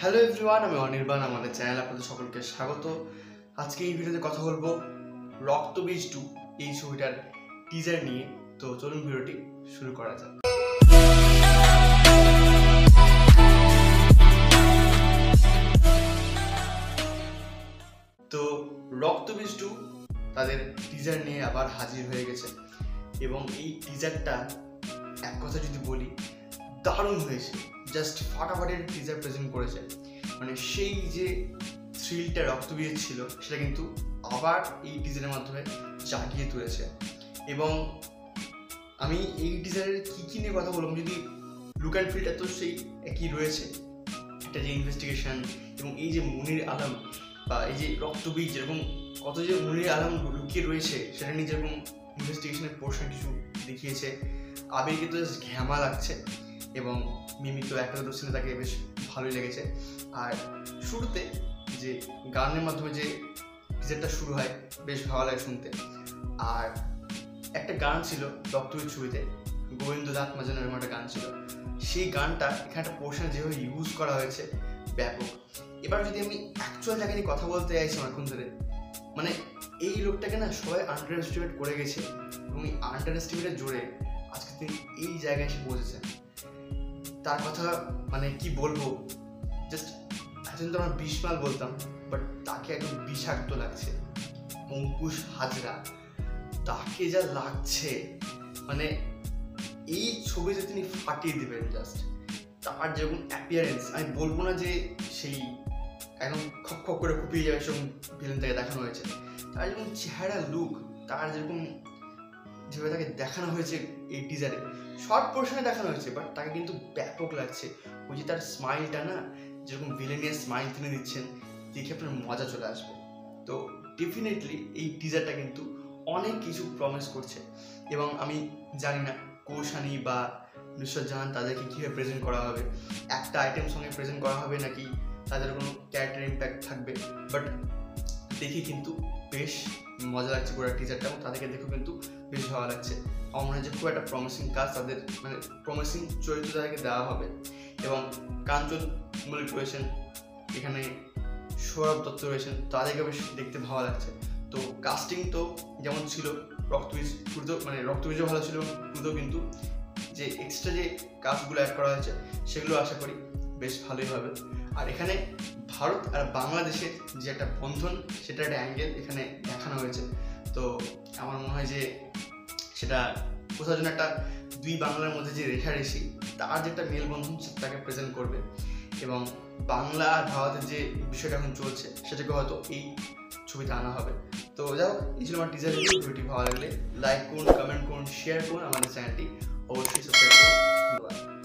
Hello everyone, আমি অনির্বাণ। আমাদের channel আপনাদের সকলকে স্বাগত। আজকে এই ভিডিওতে কথা বলবো রক্তবীজ 2 এই ছবিটার টিজার নিয়ে। তো চলুন ভিডিওটি শুরু করা যাক। তো রক্তবীজ 2 তাদের টিজার নিয়ে আবার হাজির হয়ে গেছে এবং এই টিজারটা এক কথা যদি বলি দারুণ হয়েছে। জাস্ট ফাটাফাটির টিজার প্রেজেন্ট করেছে। মানে সেই যে থ্রিলটা রক্তবীজ ছিল সেটা কিন্তু আবার এই টিজারের মাধ্যমে জাগিয়ে তুলেছে। এবং আমি এই টিজারের কী নিয়ে কথা বললাম, যদি লুক অ্যান্ড ফিলটা তো সেই একই রয়েছে, একটা যে ইনভেস্টিগেশন এবং এই যে মুনির আলম বা এই যে রক্তবীজ, যেরকম কত যে মুনির আলম লুকিয়ে রয়েছে সেটা নিয়ে যেরকম ইনভেস্টিগেশনের পোর্শন কিছু দেখিয়েছে, আবেগে তো জাস্ট ঘ্যামা লাগছে। এবং মিমি তো একটা দুটো সিনে তাকে বেশ ভালোই লেগেছে। আর শুরুতে যে গানের মাধ্যমে যে টিজারটা শুরু হয় বেশ ভালো লাগে শুনতে। আর একটা গান ছিল রক্তবীজ ছবিতে, গোবিন্দ দাস মাঝানের এরকম একটা গান ছিল, সেই গানটা এখানে একটা পোর্শন যেভাবে ইউজ করা হয়েছে ব্যাপক। এবার যদি আমি অ্যাকচুয়াল জায়গা নিয়ে কথা বলতে চাইছি অনেকক্ষণ ধরে, মানে এই লোকটাকে না সবাই আন্ডার এস্টিমেট করে গেছে এবং এই আন্ডার এস্টিমেটের জোরে আজকে তিনি এই জায়গায় এসে পৌঁছেছেন। তার কথা মানে কি বলবো, জাস্ট এতদিন তো আমরা বিশমাল বলতাম, বাট তাকে একদম বিষাক্ত লাগছে। অঙ্কুশ হাজরা, তাকে যা লাগছে মানে এই ছবিতে তিনি ফাটিয়ে দিবেন। জাস্ট তার যেরকম অ্যাপিয়ারেন্স, আমি বলবো না যে সেই একদম খপ খপ করে কুপিয়ে যাবে সেরকম ভিলেন তাকে দেখানো হয়েছে। তার যেরকম চেহারা লুক, তার যেরকম যেভাবে তাকে দেখানো হয়েছে এই টিজারে, শর্ট পোর্শনে দেখানো হয়েছে, বাট তাকে কিন্তু ব্যাপক লাগছে। ওই যে তার স্মাইলটা না, যেরকম ভিলেনিয়াস স্মাইল তিনি দিচ্ছেন, দেখে আপনার মজা চলে আসবে। তো ডেফিনেটলি এই টিজারটা কিন্তু অনেক কিছু প্রমিস করছে। এবং আমি জানি না কৌশানি বা নুসরাত জাহান তাদেরকে কীভাবে প্রেজেন্ট করা হবে, একটা আইটেম সঙ্গে প্রেজেন্ট করা হবে নাকি তাদের কোনো ক্যারেক্টার ইম্প্যাক্ট থাকবে, বাট দেখে কিন্তু বেশ মজা লাগছে পুরো টিজারটা এবং তাদেরকে দেখেও কিন্তু বেশ ভালো লাগছে। আমার মনে হয় যে খুব একটা প্রমিসিং কাজ তাদের, মানে প্রমিসিং চরিত্র তাদেরকে দেওয়া হবে। এবং কাঞ্চন মল্লিক রয়েছেন এখানে, সৌরভ দত্ত রয়েছেন, তাদেরকে বেশ দেখতে ভালো লাগছে। তো কাস্টিং তো যেমন ছিল রক্তবীজ টুতেও, মানে রক্তবীজও ভালো ছিল, টুতেও কিন্তু যে এক্সট্রা যে কাজগুলো অ্যাড করা হয়েছে সেগুলো আশা করি বেশ ভালোই হবে। আর এখানে ভারত আর বাংলাদেশের যে একটা বন্ধন, সেটা একটা অ্যাঙ্গেল এখানে দেখানো হয়েছে। তো আমার মনে হয় যে সেটা কোথাও যেন একটা দুই বাংলার মধ্যে যে রেখারেখি, তার যে একটা মেলবন্ধন তাকে প্রেজেন্ট করবে। এবং বাংলা আর ভারতের যে বিষয়টা এখন চলছে সেটাকে হয়তো এই ছবিতে আনা হবে। তো যাই হোক, এই ছিল আমার টিজার রিভিউ। ভিডিওটি ভালো লাগলে লাইক করুন, কমেন্ট করুন, শেয়ার করুন, আমাদের চ্যানেলটি অবশ্যই সাবস্ক্রাইব করুন। ধন্যবাদ।